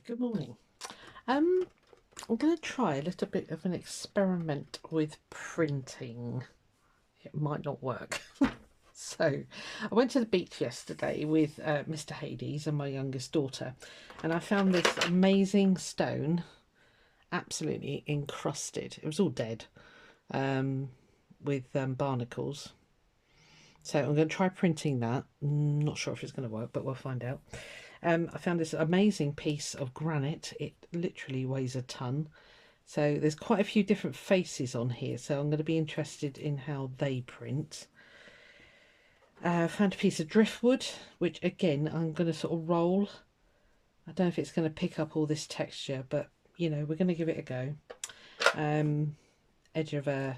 Good morning. I'm going to try a little bit of an experiment with printing. It might not work. So I went to the beach yesterday with Mr. Hades and my youngest daughter, and I found this amazing stone, absolutely encrusted. It was all dead, with barnacles. So I'm going to try printing that. Not sure if it's going to work, but we'll find out. I found this amazing piece of granite. It literally weighs a ton. So there's quite a few different faces on here. So I'm going to be interested in how they print. I found a piece of driftwood, which again, I'm going to sort of roll. I don't know if it's going to pick up all this texture, but you know, we're going to give it a go. Edge of a...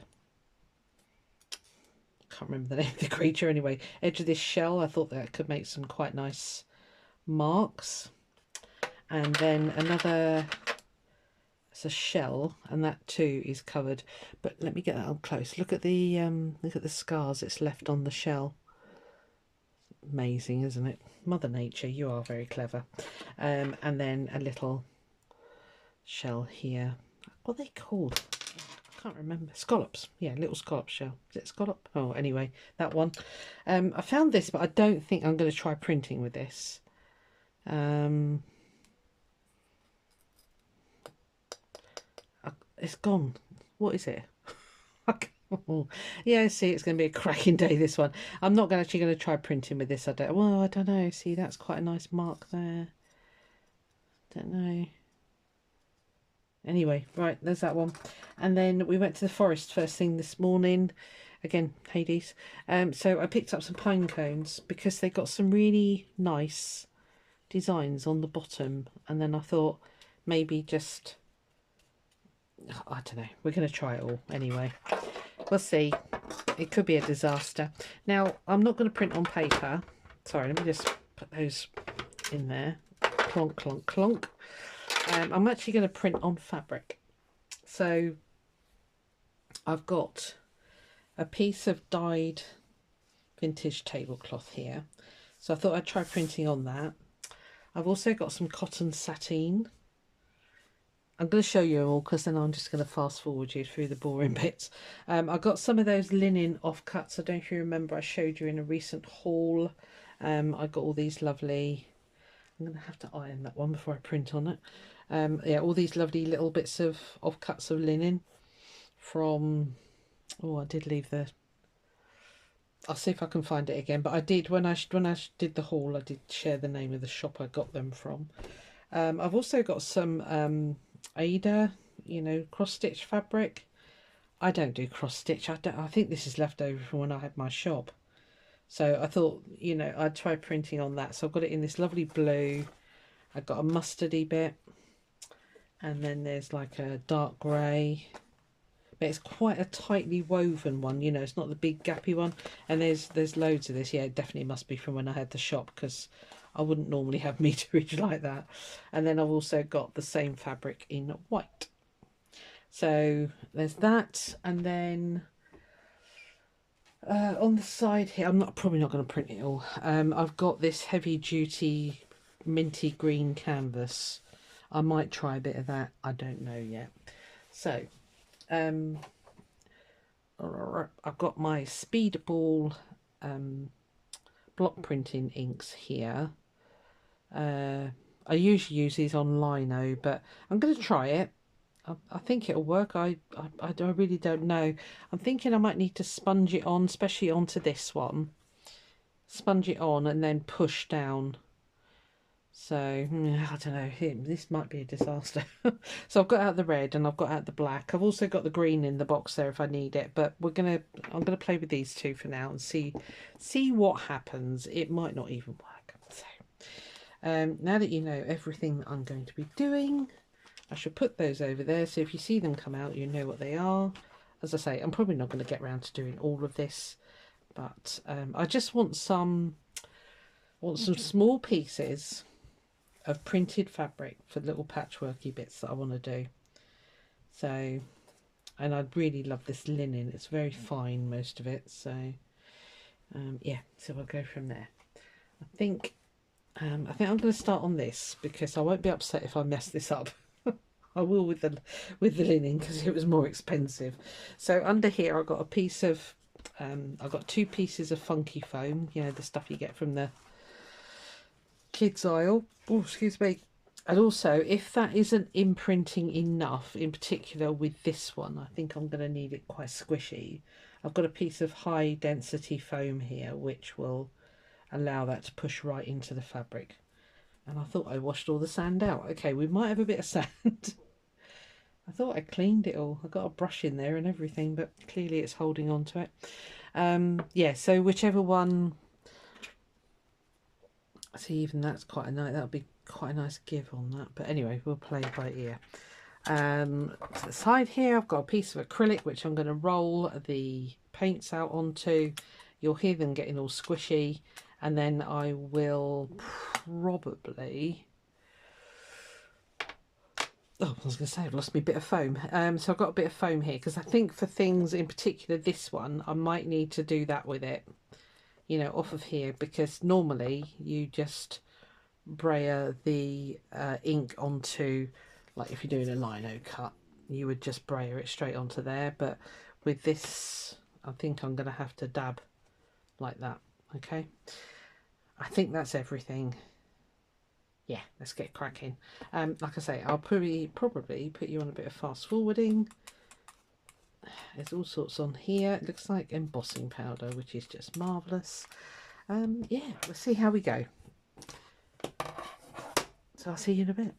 can't remember the name of the creature anyway. Edge of this shell. I thought that could make some quite nice marks. And then another, it's a shell, and that too is covered, but let me get that up close. Look at the scars it's left on the shell. Amazing, isn't it? Mother Nature, you are very clever. And then a little shell here. What are they called? I can't remember. Scallops. Yeah, little scallop shell. Is it scallop? Oh, anyway, that one. I found this, but I don't think I'm going to try printing with this. It's gone. What is it? Yeah, see, it's going to be a cracking day, this one. I'm not actually going to try printing with this. I don't know. See, that's quite a nice mark there. Don't know. Anyway, right, there's that one. And then we went to the forest first thing this morning. Again, Hades. So I picked up some pine cones because they got some really nice designs on the bottom. And then I thought maybe just... I don't know. We're going to try it all anyway. We'll see. It could be a disaster. Now, I'm not going to print on paper. Sorry, let me just put those in there. Clonk, clonk, clonk. I'm actually going to print on fabric. So, I've got a piece of dyed vintage tablecloth here. So I thought I'd try printing on that. I've also got some cotton sateen. I'm going to show you all because then I'm just going to fast forward you through the boring bits. I got some of those linen offcuts. I don't know if you remember, I showed you in a recent haul. I got all these lovely... I'm going to have to iron that one before I print on it. Yeah, all these lovely little bits of offcuts of linen from... Oh, I did leave the... I'll see if I can find it again. But I did, when I did the haul, I did share the name of the shop I got them from. I've also got some... Ada, you know, cross stitch fabric. I don't do cross stitch. I think this is left over from when I had my shop. So I thought, you know, I'd try printing on that. So I've got it in this lovely blue. I've got a mustardy bit, and then there's like a dark grey. But it's quite a tightly woven one, you know, it's not the big gappy one. And there's loads of this. Yeah, it definitely must be from when I had the shop, because I wouldn't normally have meterage like that. And then I've also got the same fabric in white. So there's that. And then on the side here, I'm probably not going to print it all. I've got this heavy duty minty green canvas. I might try a bit of that. I don't know yet. So I've got my Speedball block printing inks here. I usually use these on lino, but I'm going to try it. I think it'll work. I really don't know. I'm thinking I might need to sponge it on, especially onto this one. Sponge it on and then push down. So, I don't know. This might be a disaster. So I've got out the red and I've got out the black. I've also got the green in the box there if I need it. But I'm gonna play with these two for now and see what happens. It might not even work. So, now that you know everything that I'm going to be doing, I should put those over there. So if you see them come out, you know what they are. As I say, I'm probably not going to get around to doing all of this, but I just want some small pieces of printed fabric for little patchworky bits that I want to do. So, and I'd really love this linen. It's very fine, most of it. So, yeah, so I'll go from there. I think I think I'm going to start on this because I won't be upset if I mess this up. I will with the linen because it was more expensive. So under here I've got a piece of I've got 2 pieces of funky foam, you know, the stuff you get from the kids aisle. Oh, excuse me. And also, if that isn't imprinting enough, in particular with this one, I think I'm going to need it quite squishy. I've got a piece of high density foam here which will allow that to push right into the fabric. And I thought I washed all the sand out. Okay, we might have a bit of sand. I thought I cleaned it all. I got a brush in there and everything, but clearly it's holding on to it. Yeah, so whichever one. See, even that's quite a nice. That'll be quite a nice give on that. But anyway, we'll play by ear. To the side here, I've got a piece of acrylic which I'm going to roll the paints out onto. You'll hear them getting all squishy, and then I will probably. Oh, I was going to say I've lost my bit of foam. So I've got a bit of foam here because I think for things in particular, this one, I might need to do that with it, you know, off of here, because normally you just brayer the ink onto, like if you're doing a lino cut, you would just brayer it straight onto there. But with this, I think I'm going to have to dab like that. Okay, I think that's everything. Yeah, let's get cracking. Like I say, I'll probably put you on a bit of fast forwarding. There's all sorts on here. It looks like embossing powder, which is just marvellous. Yeah, let's see how we go. So I'll see you in a bit.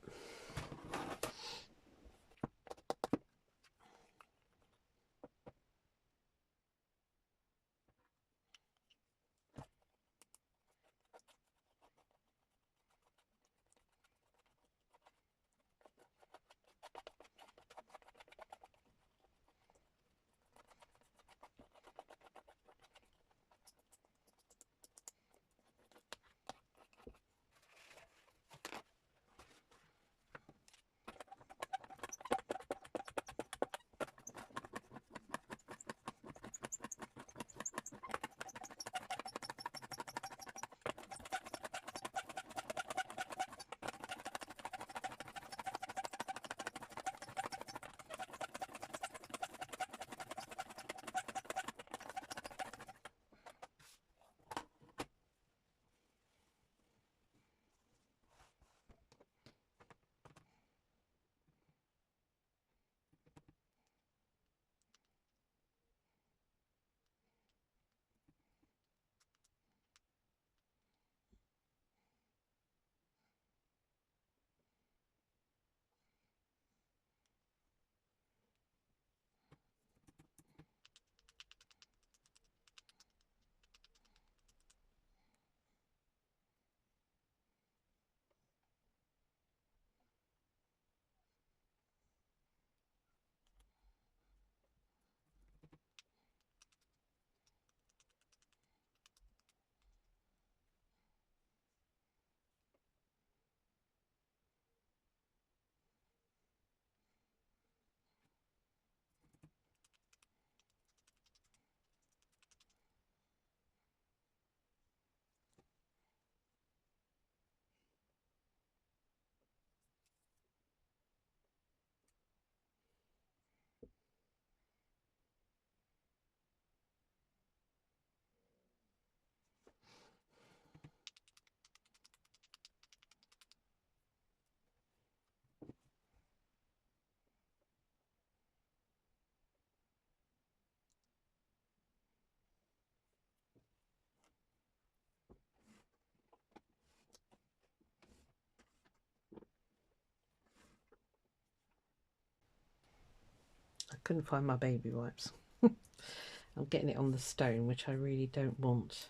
I couldn't find my baby wipes. I'm getting it on the stone, which I really don't want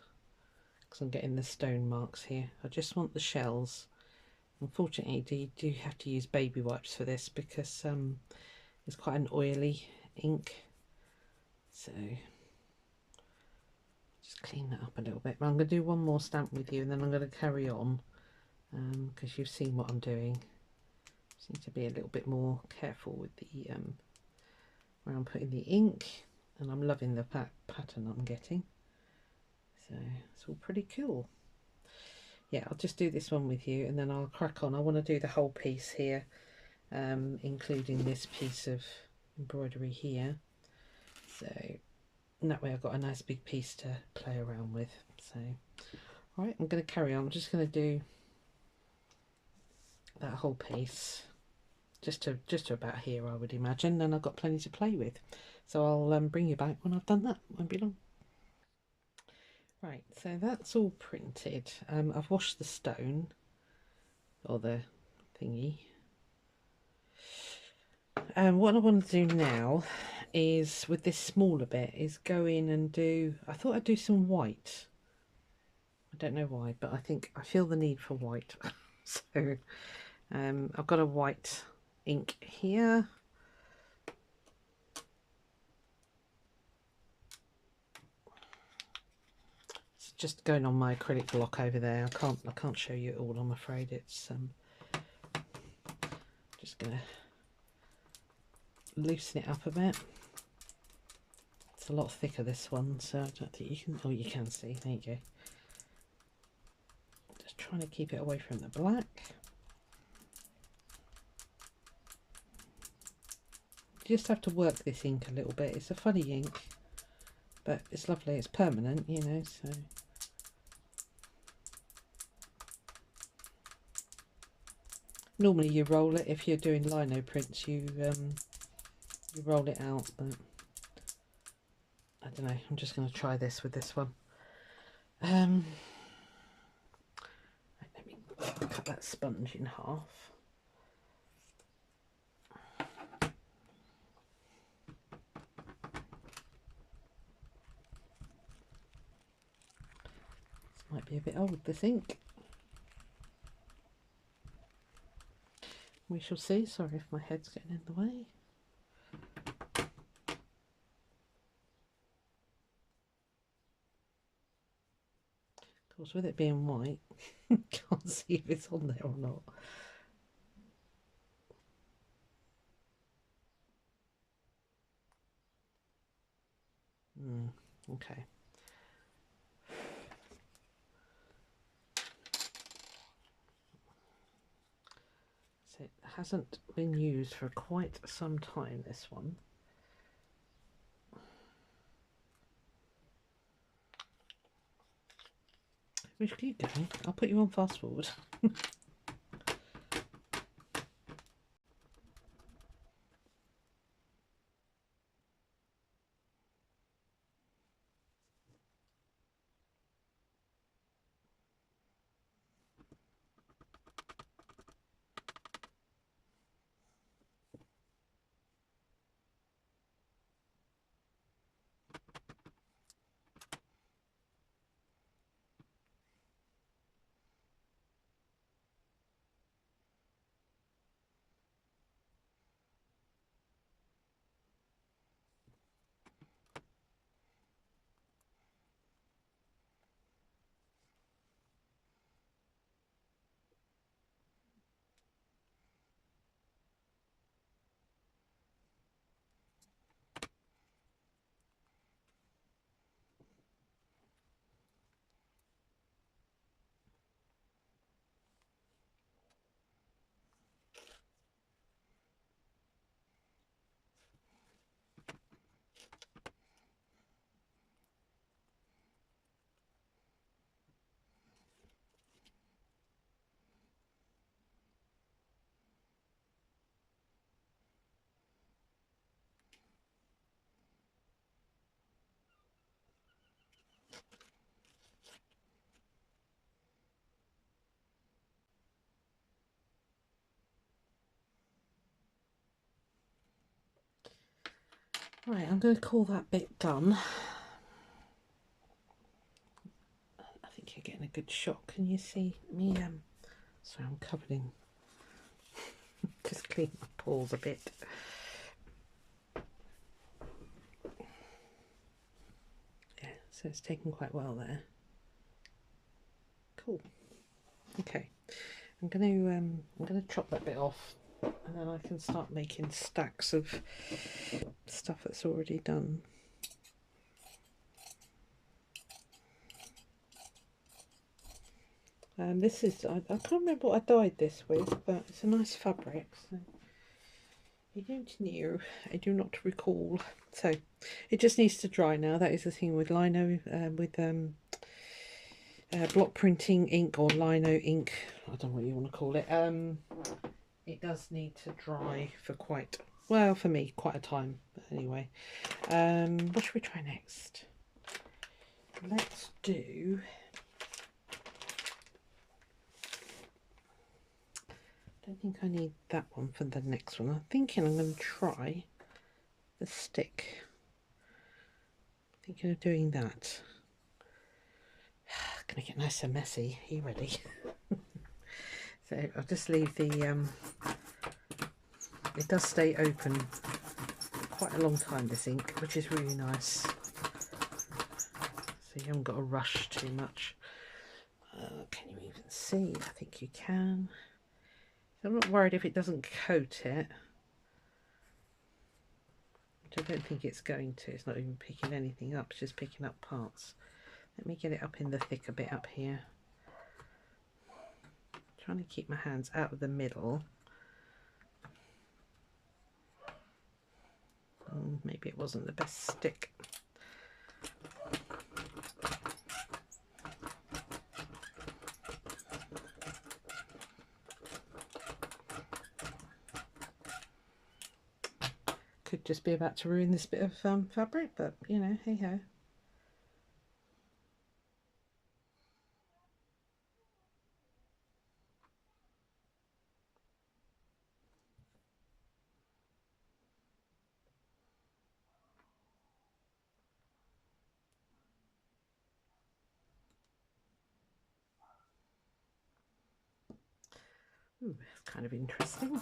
because I'm getting the stone marks here. I just want the shells. Unfortunately, you do have to use baby wipes for this because it's quite an oily ink. So just clean that up a little bit. But I'm going to do one more stamp with you and then I'm going to carry on because you've seen what I'm doing. Just need to be a little bit more careful with the where I'm putting the ink, and I'm loving the pattern I'm getting. So it's all pretty cool. yeah, I'll just do this one with you and then I'll crack on. I want to do the whole piece here, including this piece of embroidery here. So that way I've got a nice big piece to play around with. So, all right, I'm going to carry on. I'm just going to do that whole piece just to about here, I would imagine. Then I've got plenty to play with. So I'll bring you back when I've done that. Won't be long. Right, so that's all printed. I've washed the stone, or the thingy. And what I want to do now is, with this smaller bit, is go in and do, I thought I'd do some white. I don't know why, but I feel the need for white. So I've got a white ink here. It's just going on my acrylic block over there. I can't show you it all, I'm afraid. It's just gonna loosen it up a bit. It's a lot thicker, this one, so I don't think you can, oh, you can see, there you go. Just trying to keep it away from the black. You just have to work this ink a little bit. It's a funny ink, but it's lovely. It's permanent, you know, so. Normally you roll it. If you're doing lino prints, you roll it out, but I don't know. I'm just going to try this with this one. Let me cut that sponge in half. This might be a bit old, this ink. We shall see. Sorry if my head's getting in the way. Of course, with it being white, can't see if it's on there or not. Okay. So it hasn't been used for quite some time, this one. Which are you going? I'll put you on fast forward. Right, I'm going to call that bit done. I think you're getting a good shot. Can you see me? Sorry, I'm covered in. Just clean my paws a bit. Yeah, so it's taken quite well there. Cool. Okay, I'm gonna chop that bit off, and then I can start making stacks of stuff that's already done. This is, I can't remember what I dyed this with, but it's a nice fabric. So I don't know, I do not recall. So it just needs to dry now. That is the thing with lino, with block printing ink or lino ink. I don't know what you want to call it. It does need to dry for quite, well, for me, quite a time. But anyway, what should we try next? Let's do... I don't think I need that one for the next one. I'm thinking I'm going to try the stick. I'm thinking of doing that. Gonna get nice and messy. Are you ready? So I'll just leave the it does stay open quite a long time, this ink, which is really nice. So you haven't got to rush too much. Can you even see? I think you can. So I'm not worried if it doesn't coat it. Which I don't think it's going to. It's not even picking anything up, it's just picking up parts. Let me get it up in the thicker bit up here. Trying to keep my hands out of the middle. Maybe it wasn't the best stick. Could just be about to ruin this bit of fabric, but you know, hey ho. Ooh, that's kind of interesting.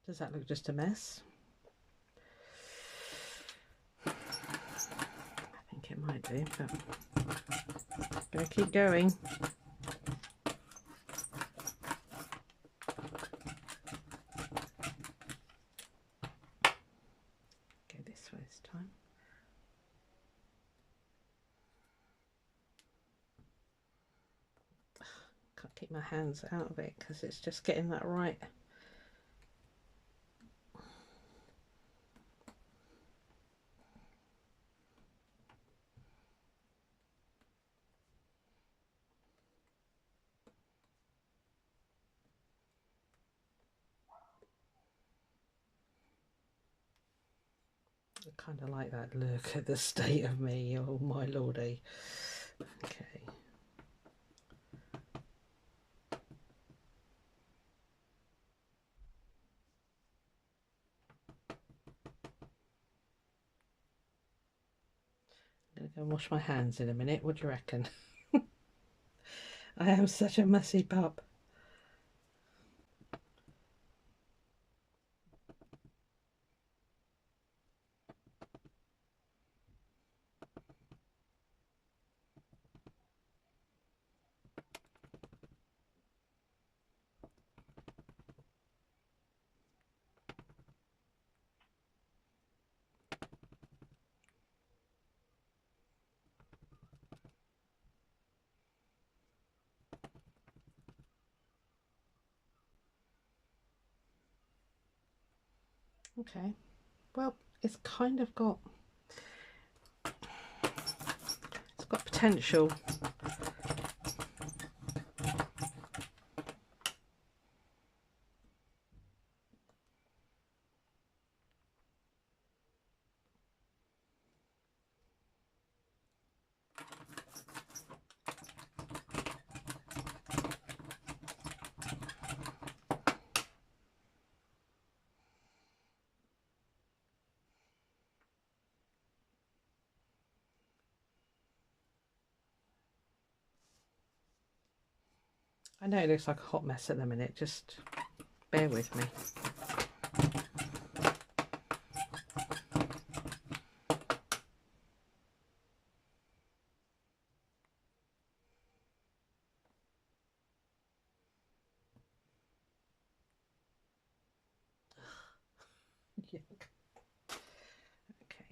Does that look just a mess? I think it might do, but gonna keep going. Go this way this time. Can't keep my hands out of it because it's just getting that right. I kind of like that look at the state of me, oh my lordy. Okay. I'm going to go and wash my hands in a minute. What do you reckon? I am such a messy pup. Okay, well, it's kind of got, it's got potential. I know it looks like a hot mess at the minute, just bear with me. Yuck. Okay.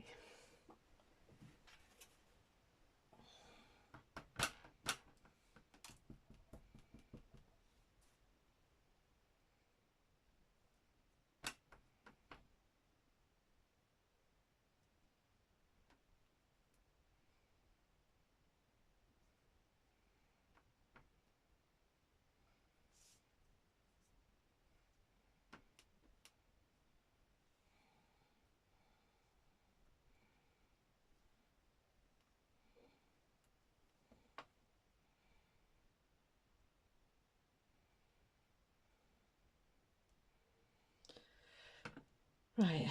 Right,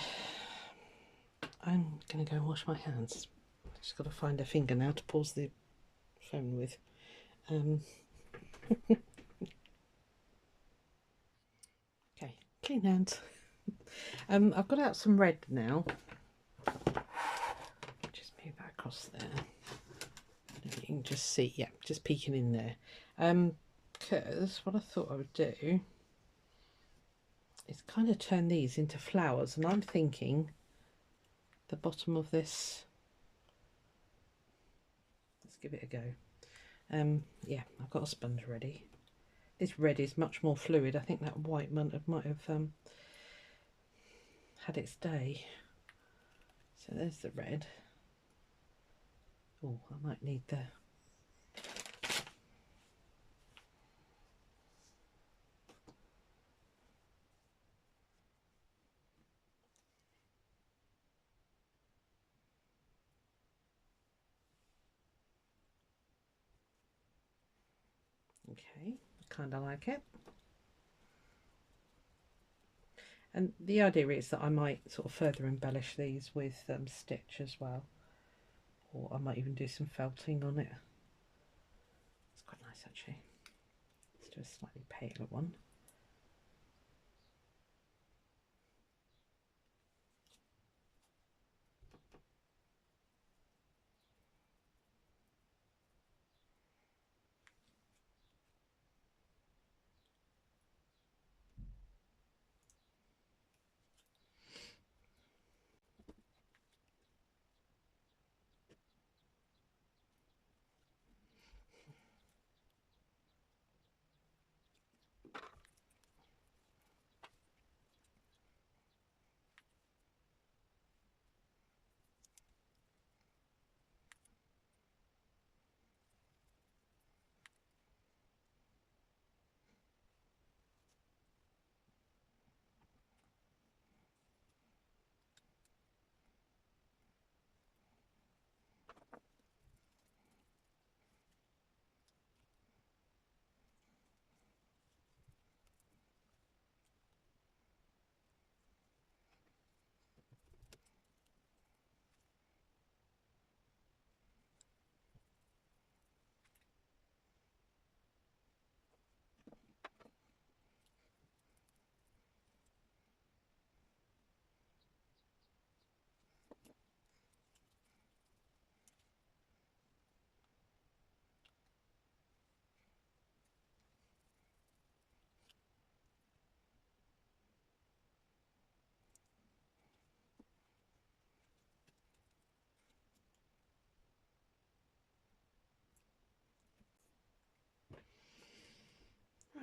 I'm going to go and wash my hands. I've just got to find a finger now to pause the phone with. Okay, clean hands. I've got out some red now. Just move that across there. You can just see, yeah, just peeking in there. Because what I thought I would do is kind of turn these into flowers, and I'm thinking the bottom of this, let's give it a go. Yeah, I've got a sponge ready. This red is much more fluid. I think that white might have had its day. So there's the red. Oh, I might need the okay, kind of like it. And the idea is that I might sort of further embellish these with stitch as well, or I might even do some felting on it. It's quite nice actually. Let's do a slightly paler one.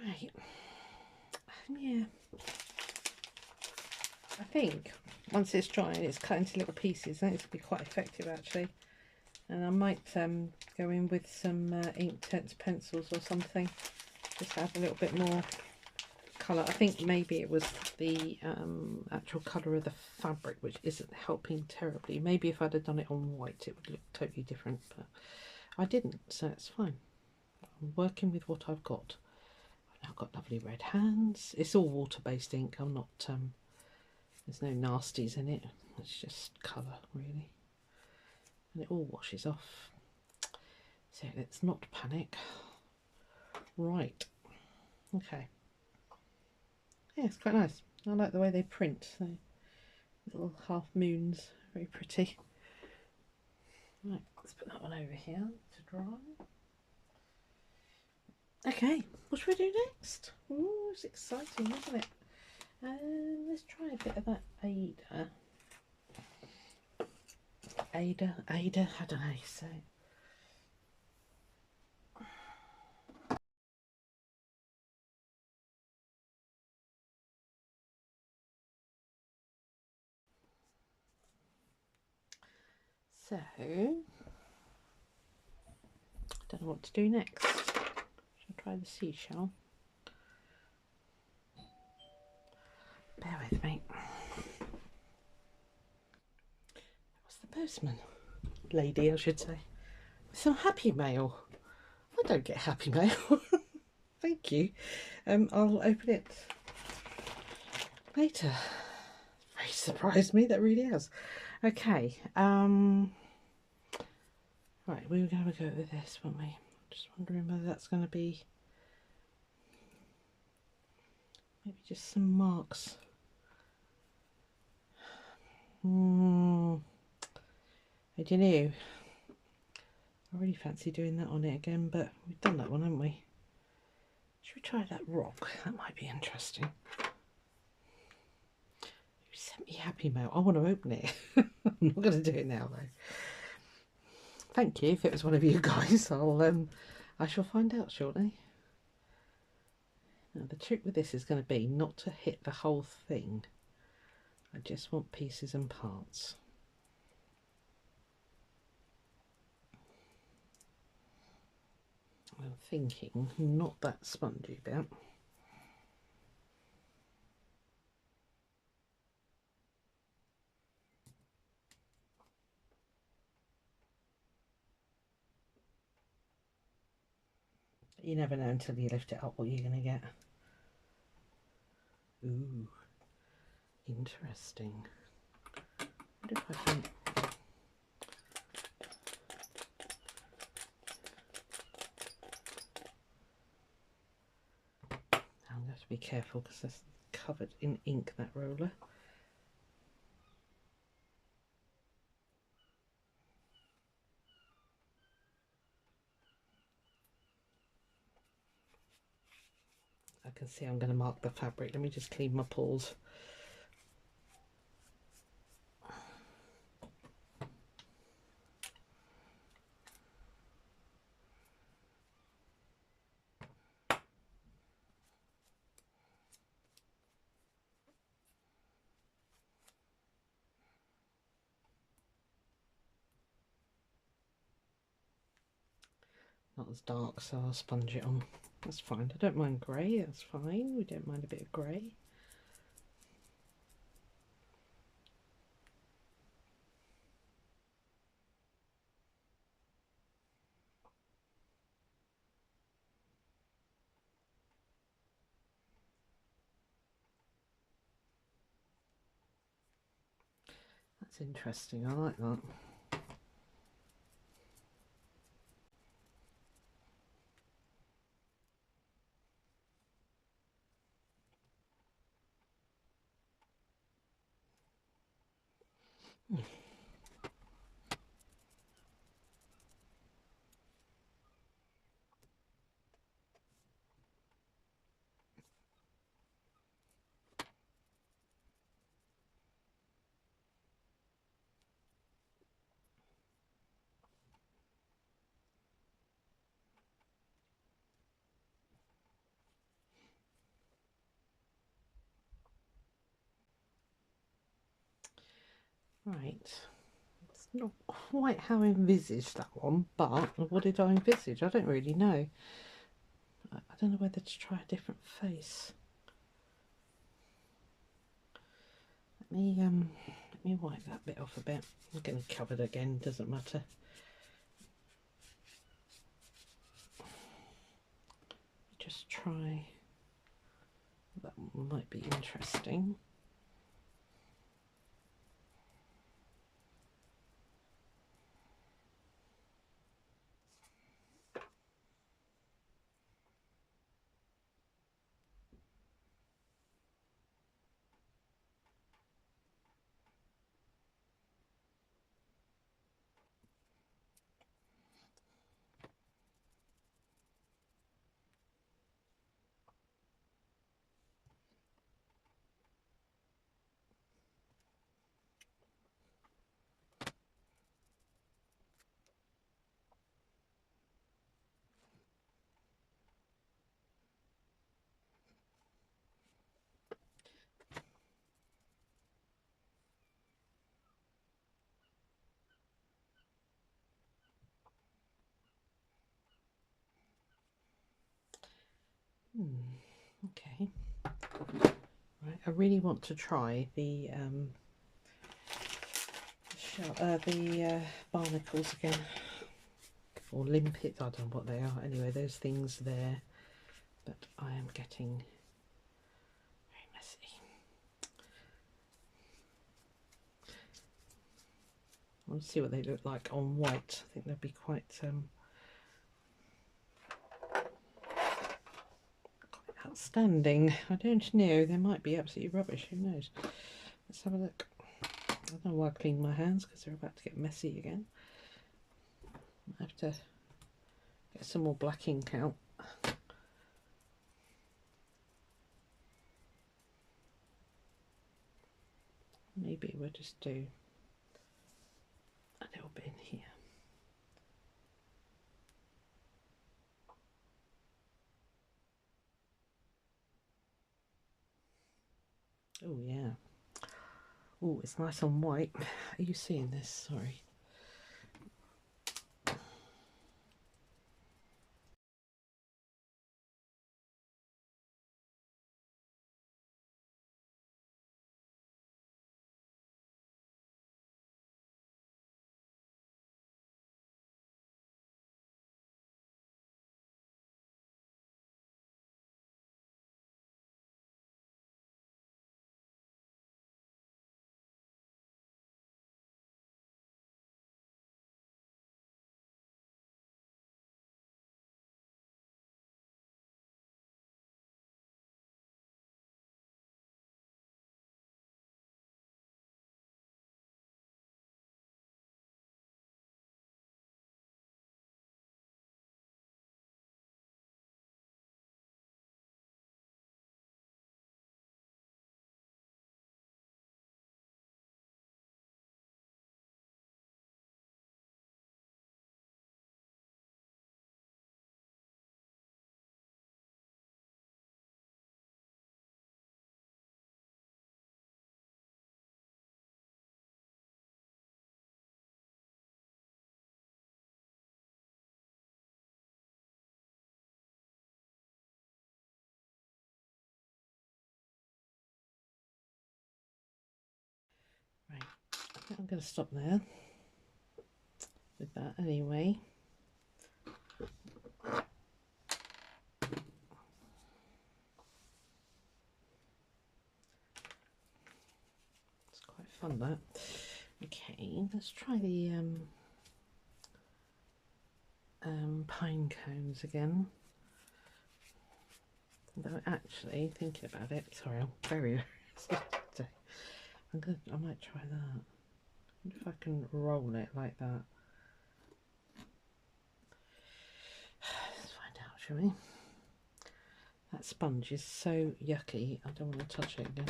Right, yeah, I think once it's dry and it's cut into little pieces, I think it's going to be quite effective actually. And I might go in with some Inktense pencils or something, just to add a little bit more colour. I think maybe it was the actual colour of the fabric which isn't helping terribly. Maybe if I'd have done it on white it would look totally different, but I didn't, so it's fine. I'm working with what I've got. I've got lovely red hands. It's all water-based ink. I'm not, there's no nasties in it. It's just colour, really. And it all washes off. So let's not panic. Right. Okay. Yeah, it's quite nice. I like the way they print. So little half moons, very pretty. Right, let's put that one over here to dry. Okay, what should we do next? Ooh, it's exciting, isn't it? Let's try a bit of that Ada. Ada, I don't know how you say it. So, I don't know what to do next. Shall I try the seashell? Bear with me. What's the postman? Lady, I should say. Some happy mail. I don't get happy mail. Thank you. I'll open it later. Very surprised me, that really has. Okay. Right, we were going to go with this, weren't we? Just wondering whether that's going to be maybe just some marks. I don't know. I really fancy doing that on it again, but we've done that one, haven't we? Should we try that rock? That might be interesting. You sent me happy mail. I want to open it. I'm not going to do it now though. Thank you. If it was one of you guys, I shall find out shortly. Now the trick with this is going to be not to hit the whole thing. I just want pieces and parts. I'm thinking not that spongy bit. You never know until you lift it up what you're going to get. Ooh, interesting. I wonder if I can... I'm going to have to be careful because that's covered in ink, that roller. I can see I'm going to mark the fabric. Let me just clean my paws. Not as dark, so I'll sponge it on. That's fine. I don't mind grey. That's fine. We don't mind a bit of grey. That's interesting. I like that. Right. It's not quite how I envisaged that one, but what did I envisage? I don't really know. I don't know whether to try a different face. Let me wipe that bit off a bit. I'm getting covered again, doesn't matter. Just try, that one might be interesting. Okay. Right, I really want to try the barnacles again, or limpets. I don't know what they are. Anyway, those things there, but I am getting very messy. I want to see what they look like on white. I think they'll be quite outstanding. I don't know, they might be absolutely rubbish, who knows. Let's have a look. I don't know why I cleaned my hands because they're about to get messy again. I have to get some more black ink out. Maybe we'll just do a little bit in here. Oh yeah. Oh, it's nice on white. Are you seeing this? Sorry. Right, I think I'm going to stop there with that anyway. It's quite fun, that. Okay, let's try the pine cones again. Though actually, thinking about it, sorry, I'm very today. I might try that. I wonder if I can roll it like that. Let's find out, shall we? That sponge is so yucky, I don't want to touch it again.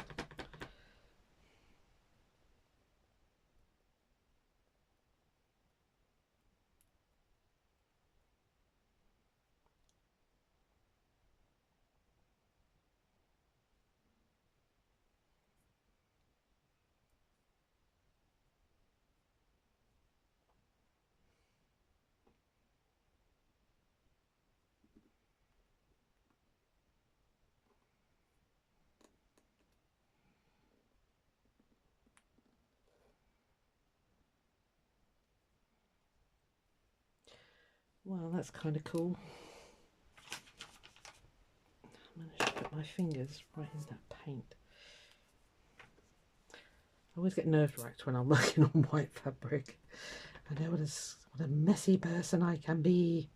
Well, that's kind of cool. I managed to put my fingers right in that paint. I always get nerve-wracked when I'm working on white fabric. I know what a messy person I can be.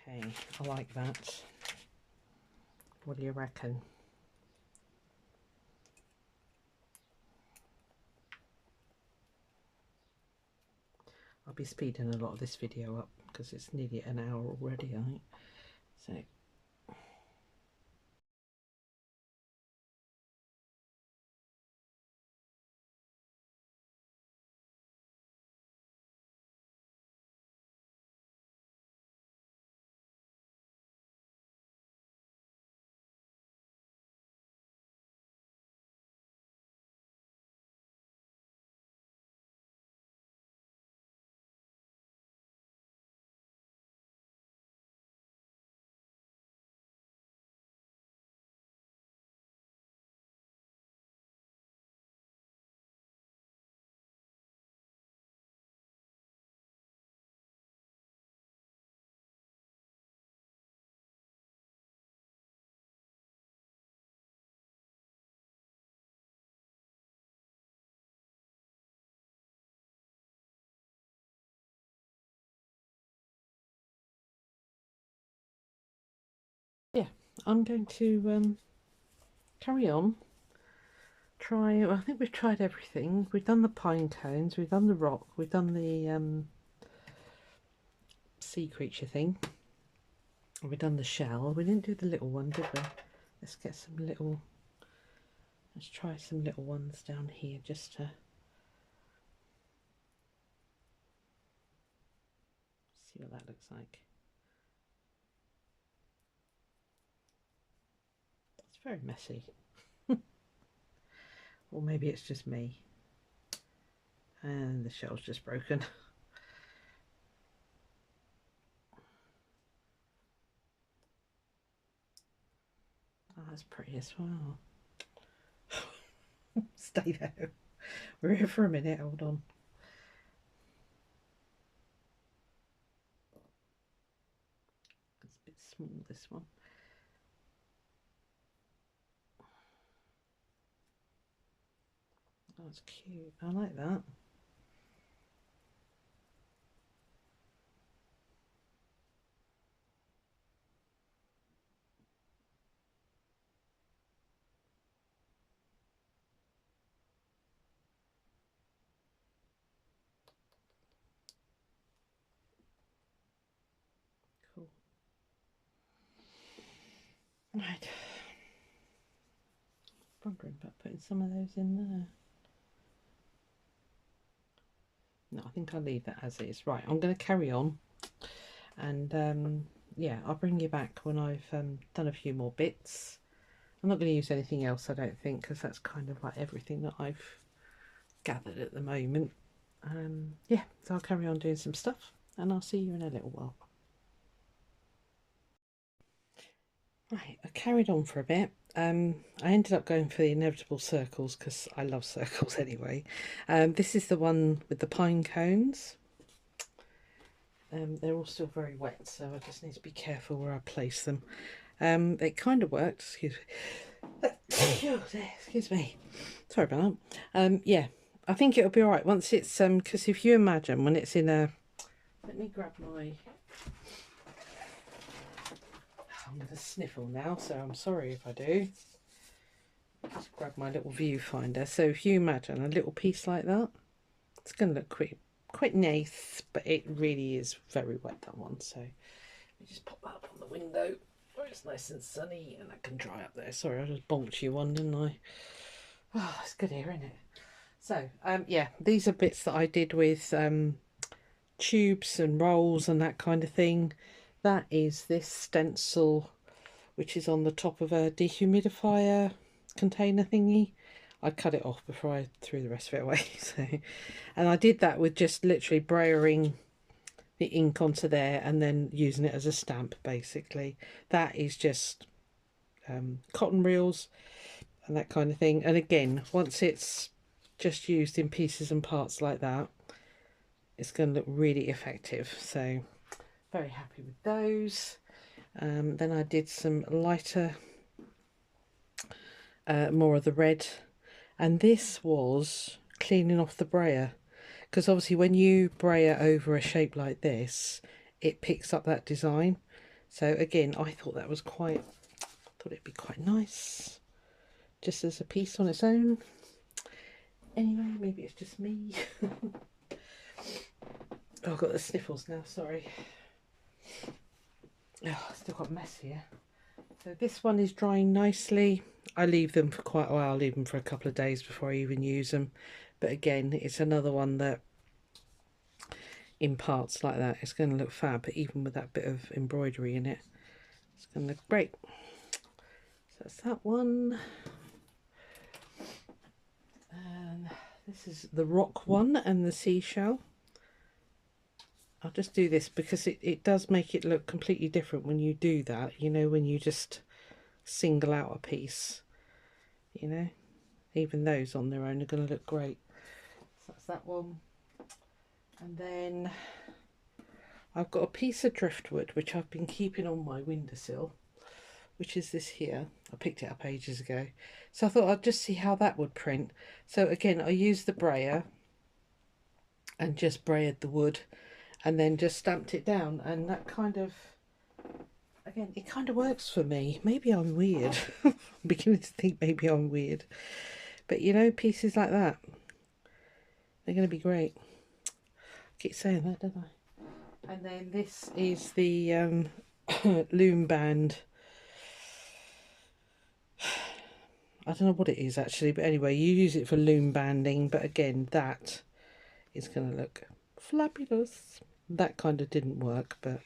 Okay, I like that. What do you reckon? I'll be speeding a lot of this video up because it's nearly an hour already, I think. So I'm going to carry on. I think we've tried everything. We've done the pine cones, we've done the rock, we've done the sea creature thing. We've done the shell. We didn't do the little one, did we? Let's get some little... Let's try some little ones down here just to see what that looks like. It's very messy. Or maybe it's just me. And the shell's just broken. Oh, that's pretty as well. Stay there. We're here for a minute, hold on. It's a bit small, this one. Oh, it's cute. I like that. Cool. Right. Wondering about putting some of those in there. No, I think I'll leave that as is. Right, I'm going to carry on. And yeah, I'll bring you back when I've done a few more bits. I'm not going to use anything else, I don't think, because that's kind of like everything that I've gathered at the moment. Yeah, so I'll carry on doing some stuff and I'll see you in a little while. Right, I carried on for a bit. I ended up going for the inevitable circles because I love circles anyway. This is the one with the pine cones. They're all still very wet, so I just need to be careful where I place them. It kind of worked. Excuse me. Excuse me. Sorry about that. Yeah, I think it'll be all right once it's because if you imagine when it's in a... Let me grab my... I'm going to sniffle now, so I'm sorry if I do. Just grab my little viewfinder. So if you imagine a little piece like that, it's going to look quite nice, but it really is very wet, that one. So let me just pop that up on the window where it's nice and sunny and that can dry up there. Sorry, I just bonked you one, didn't I? Oh, it's good here, isn't it? So yeah, these are bits that I did with tubes and rolls and that kind of thing. That is this stencil which is on the top of a dehumidifier container thingy. I cut it off before I threw the rest of it away. So, and I did that with just literally brayering the ink onto there and then using it as a stamp basically. That is just cotton reels and that kind of thing. And again, once it's just used in pieces and parts like that, it's going to look really effective. So very happy with those. Then I did some lighter, more of the red, and this was cleaning off the brayer, because obviously when you brayer over a shape like this, it picks up that design. So again, I thought that was thought it'd be quite nice, just as a piece on its own. Anyway, maybe it's just me. Oh, I've got the sniffles now, sorry. Oh, still got mess here. So this one is drying nicely. I leave them for quite a while. I leave them for a couple of days before I even use them. But again, it's another one that in parts like that, it's going to look fab. But even with that bit of embroidery in it, it's going to look great. So that's that one. And this is the rock one and the seashell. I'll just do this because it does make it look completely different when you do that, you know, when you just single out a piece, you know. Even those on their own are going to look great. So that's that one. And then I've got a piece of driftwood which I've been keeping on my windowsill, which is this here. I picked it up ages ago. So I thought I'd just see how that would print. So again, I used the brayer and just brayered the wood and then just stamped it down, and that kind of, again, it kind of works for me. Maybe I'm weird. I'm beginning to think maybe I'm weird. But you know, pieces like that, they're going to be great. I keep saying that, don't I? And then this is the loom band. I don't know what it is actually, but anyway, you use it for loom banding. But again, that is going to look fabulous. That kind of didn't work, but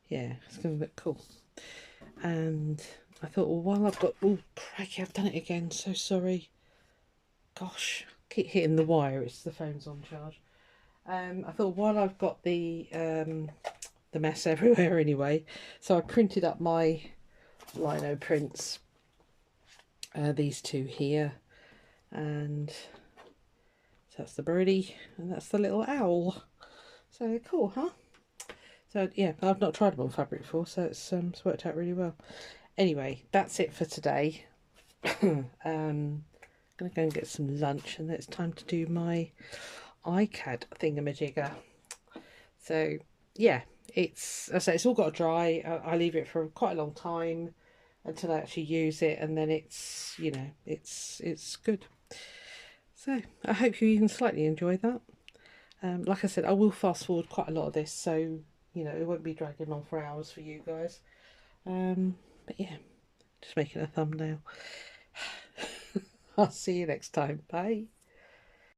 yeah, it's going to look cool. And I thought, well, while I've got... Oh, crikey, I've done it again. So sorry. Gosh, keep hitting the wire. It's the phone's on charge. I thought, while I've got the mess everywhere anyway, so I printed up my lino prints. These two here, and so that's the birdie and that's the little owl. So they're cool, huh? So yeah, I've not tried them on fabric before, so it's worked out really well. Anyway, that's it for today. I'm gonna go and get some lunch, and then it's time to do my iCAD thingamajigger. So yeah, it's, as I say, it's all got to dry. I leave it for quite a long time until I actually use it, and then it's, you know, it's good. So I hope you even slightly enjoy that. Like I said, I will fast forward quite a lot of this, so you know, it won't be dragging on for hours for you guys. But yeah, just making a thumbnail. I'll see you next time. Bye.